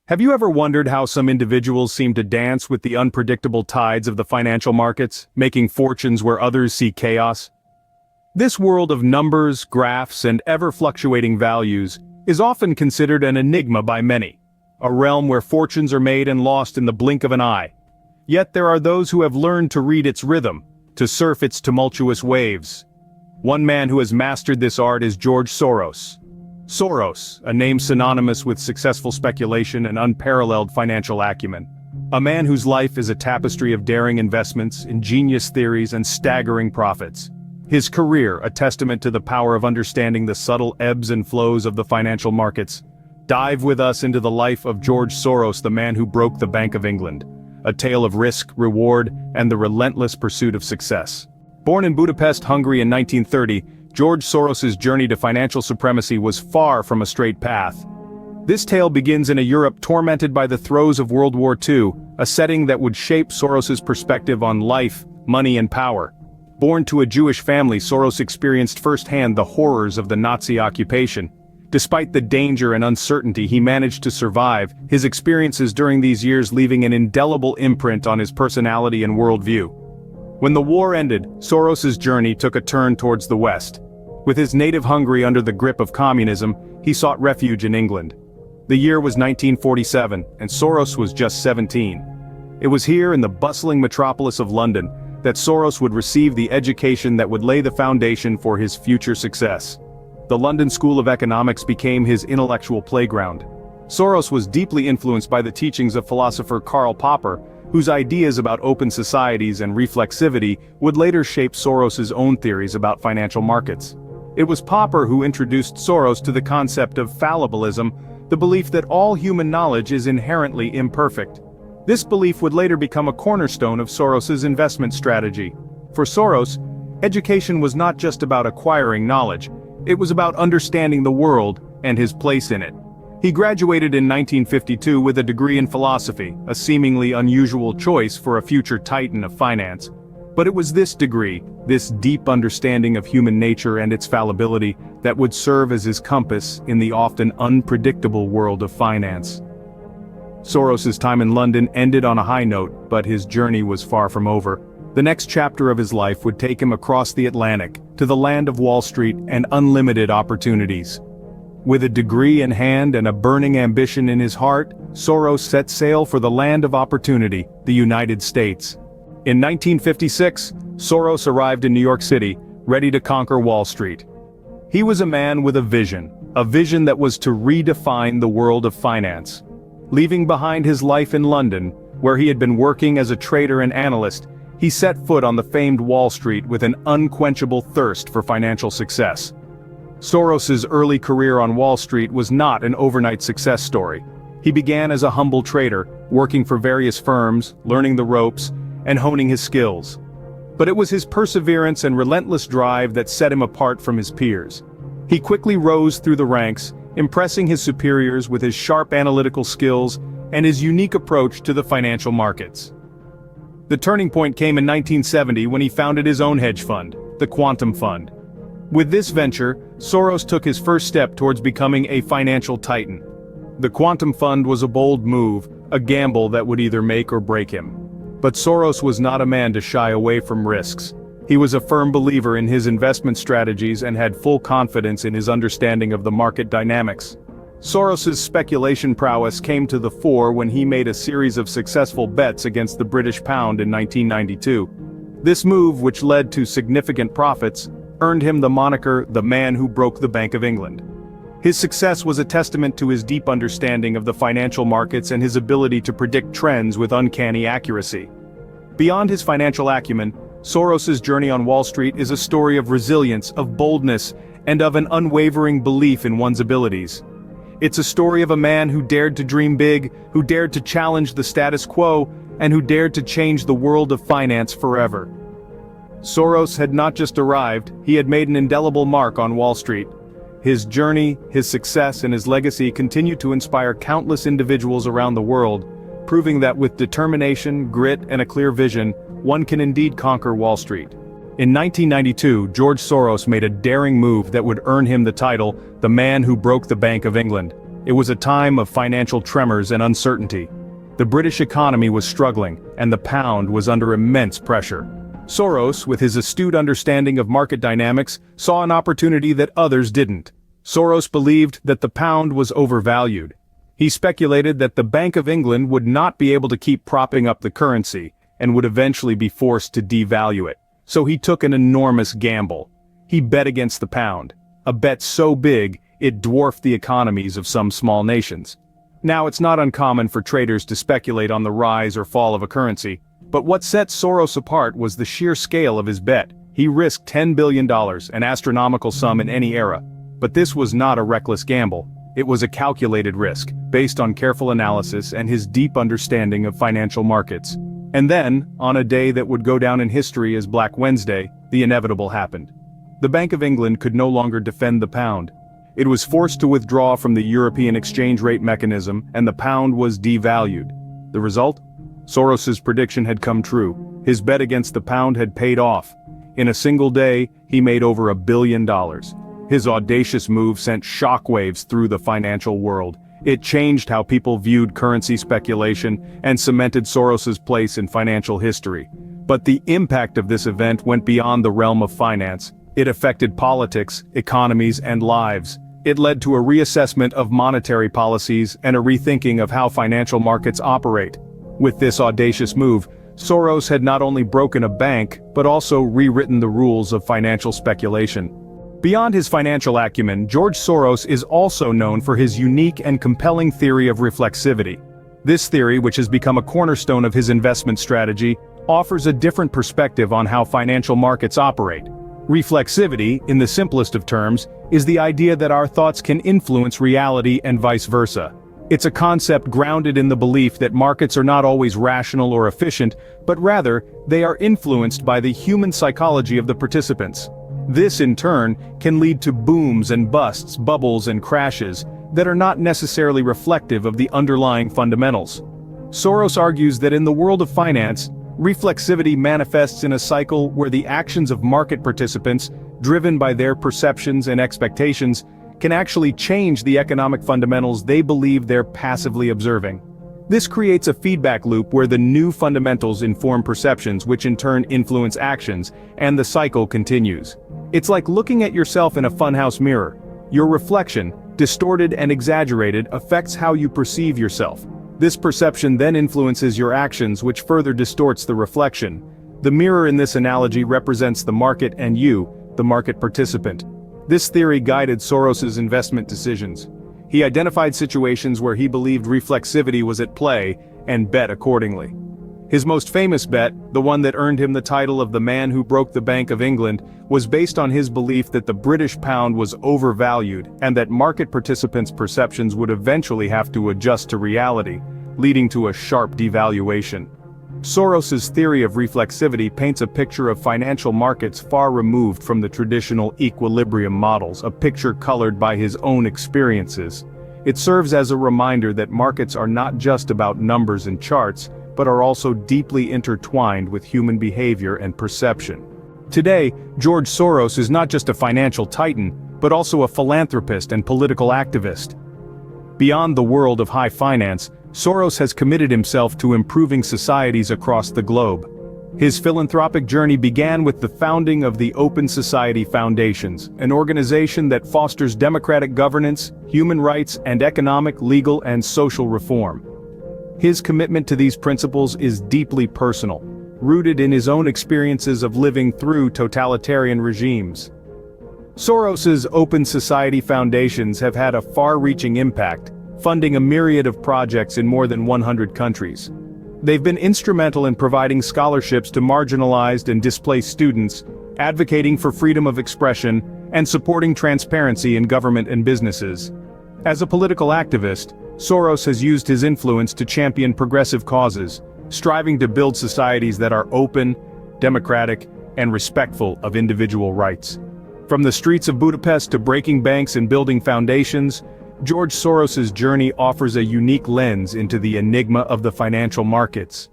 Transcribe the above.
Have you ever wondered how some individuals seem to dance with the unpredictable tides of the financial markets, making fortunes where others see chaos? This world of numbers, graphs, and ever-fluctuating values is often considered an enigma by many, a realm where fortunes are made and lost in the blink of an eye. Yet there are those who have learned to read its rhythm, to surf its tumultuous waves. One man who has mastered this art is George Soros. Soros, a name synonymous with successful speculation and unparalleled financial acumen. A man whose life is a tapestry of daring investments, ingenious theories, and staggering profits. His career a testament to the power of understanding the subtle ebbs and flows of the financial markets. Dive with us into the life of George Soros, the man who broke the Bank of England. A tale of risk, reward, and the relentless pursuit of success. Born in Budapest, Hungary in 1930, George Soros's journey to financial supremacy was far from a straight path. This tale begins in a Europe tormented by the throes of World War II, a setting that would shape Soros's perspective on life, money, and power. Born to a Jewish family, Soros experienced firsthand the horrors of the Nazi occupation. Despite the danger and uncertainty, he managed to survive, his experiences during these years leaving an indelible imprint on his personality and worldview. When the war ended, Soros's journey took a turn towards the West. With his native Hungary under the grip of communism, he sought refuge in England. The year was 1947, and Soros was just 17. It was here in the bustling metropolis of London that Soros would receive the education that would lay the foundation for his future success. The London School of Economics became his intellectual playground. Soros was deeply influenced by the teachings of philosopher Karl Popper, whose ideas about open societies and reflexivity would later shape Soros's own theories about financial markets. It was Popper who introduced Soros to the concept of fallibilism, the belief that all human knowledge is inherently imperfect. This belief would later become a cornerstone of Soros's investment strategy. For Soros, education was not just about acquiring knowledge, it was about understanding the world and his place in it. He graduated in 1952 with a degree in philosophy, a seemingly unusual choice for a future titan of finance. But it was this degree, this deep understanding of human nature and its fallibility, that would serve as his compass in the often unpredictable world of finance. Soros's time in London ended on a high note, but his journey was far from over. The next chapter of his life would take him across the Atlantic, to the land of Wall Street and unlimited opportunities. With a degree in hand and a burning ambition in his heart, Soros set sail for the land of opportunity, the United States. In 1956, Soros arrived in New York City, ready to conquer Wall Street. He was a man with a vision that was to redefine the world of finance. Leaving behind his life in London, where he had been working as a trader and analyst, he set foot on the famed Wall Street with an unquenchable thirst for financial success. Soros's early career on Wall Street was not an overnight success story. He began as a humble trader, working for various firms, learning the ropes, and honing his skills. But it was his perseverance and relentless drive that set him apart from his peers. He quickly rose through the ranks, impressing his superiors with his sharp analytical skills and his unique approach to the financial markets. The turning point came in 1970 when he founded his own hedge fund, the Quantum Fund. With this venture, Soros took his first step towards becoming a financial titan. The Quantum Fund was a bold move, a gamble that would either make or break him. But Soros was not a man to shy away from risks. He was a firm believer in his investment strategies and had full confidence in his understanding of the market dynamics. Soros's speculation prowess came to the fore when he made a series of successful bets against the British pound in 1992. This move, which led to significant profits, earned him the moniker the man who broke the Bank of England. His success was a testament to his deep understanding of the financial markets and his ability to predict trends with uncanny accuracy. Beyond his financial acumen, Soros's journey on Wall Street is a story of resilience, of boldness, and of an unwavering belief in one's abilities. It's a story of a man who dared to dream big, who dared to challenge the status quo, and who dared to change the world of finance forever. Soros had not just arrived, he had made an indelible mark on Wall Street. His journey, his success, and his legacy continue to inspire countless individuals around the world, proving that with determination, grit, and a clear vision, one can indeed conquer Wall Street. In 1992, George Soros made a daring move that would earn him the title, the man who broke the Bank of England. It was a time of financial tremors and uncertainty. The British economy was struggling, and the pound was under immense pressure. Soros, with his astute understanding of market dynamics, saw an opportunity that others didn't. Soros believed that the pound was overvalued. He speculated that the Bank of England would not be able to keep propping up the currency, and would eventually be forced to devalue it. So he took an enormous gamble. He bet against the pound. A bet so big, it dwarfed the economies of some small nations. Now, it's not uncommon for traders to speculate on the rise or fall of a currency, but what set Soros apart was the sheer scale of his bet. He risked $10 billion, an astronomical sum in any era. But this was not a reckless gamble. It was a calculated risk, based on careful analysis and his deep understanding of financial markets. And then, on a day that would go down in history as Black Wednesday, the inevitable happened. The Bank of England could no longer defend the pound. It was forced to withdraw from the European exchange rate mechanism, and the pound was devalued. The result? Soros's prediction had come true. His bet against the pound had paid off. In a single day, he made over $1 billion. His audacious move sent shockwaves through the financial world. It changed how people viewed currency speculation and cemented Soros's place in financial history. But the impact of this event went beyond the realm of finance. It affected politics, economies, and lives. It led to a reassessment of monetary policies and a rethinking of how financial markets operate. With this audacious move, Soros had not only broken a bank, but also rewritten the rules of financial speculation. Beyond his financial acumen, George Soros is also known for his unique and compelling theory of reflexivity. This theory, which has become a cornerstone of his investment strategy, offers a different perspective on how financial markets operate. Reflexivity, in the simplest of terms, is the idea that our thoughts can influence reality and vice versa. It's a concept grounded in the belief that markets are not always rational or efficient, but rather, they are influenced by the human psychology of the participants. This, in turn, can lead to booms and busts, bubbles and crashes, that are not necessarily reflective of the underlying fundamentals. Soros argues that in the world of finance, reflexivity manifests in a cycle where the actions of market participants, driven by their perceptions and expectations, can actually change the economic fundamentals they believe they're passively observing. This creates a feedback loop where the new fundamentals inform perceptions, which in turn influence actions, and the cycle continues. It's like looking at yourself in a funhouse mirror. Your reflection, distorted and exaggerated, affects how you perceive yourself. This perception then influences your actions, which further distorts the reflection. The mirror in this analogy represents the market and you, the market participant. This theory guided Soros's investment decisions. He identified situations where he believed reflexivity was at play, and bet accordingly. His most famous bet, the one that earned him the title of the man who broke the Bank of England, was based on his belief that the British pound was overvalued and that market participants' perceptions would eventually have to adjust to reality, leading to a sharp devaluation. Soros's theory of reflexivity paints a picture of financial markets far removed from the traditional equilibrium models, a picture colored by his own experiences. It serves as a reminder that markets are not just about numbers and charts, but are also deeply intertwined with human behavior and perception. Today, George Soros is not just a financial titan, but also a philanthropist and political activist. Beyond the world of high finance, Soros has committed himself to improving societies across the globe. His philanthropic journey began with the founding of the Open Society Foundations, an organization that fosters democratic governance, human rights, and economic, legal, and social reform. His commitment to these principles is deeply personal, rooted in his own experiences of living through totalitarian regimes. Soros's Open Society Foundations have had a far-reaching impact, funding a myriad of projects in more than 100 countries. They've been instrumental in providing scholarships to marginalized and displaced students, advocating for freedom of expression, and supporting transparency in government and businesses. As a political activist, Soros has used his influence to champion progressive causes, striving to build societies that are open, democratic, and respectful of individual rights. From the streets of Budapest to breaking banks and building foundations, George Soros's journey offers a unique lens into the enigma of the financial markets.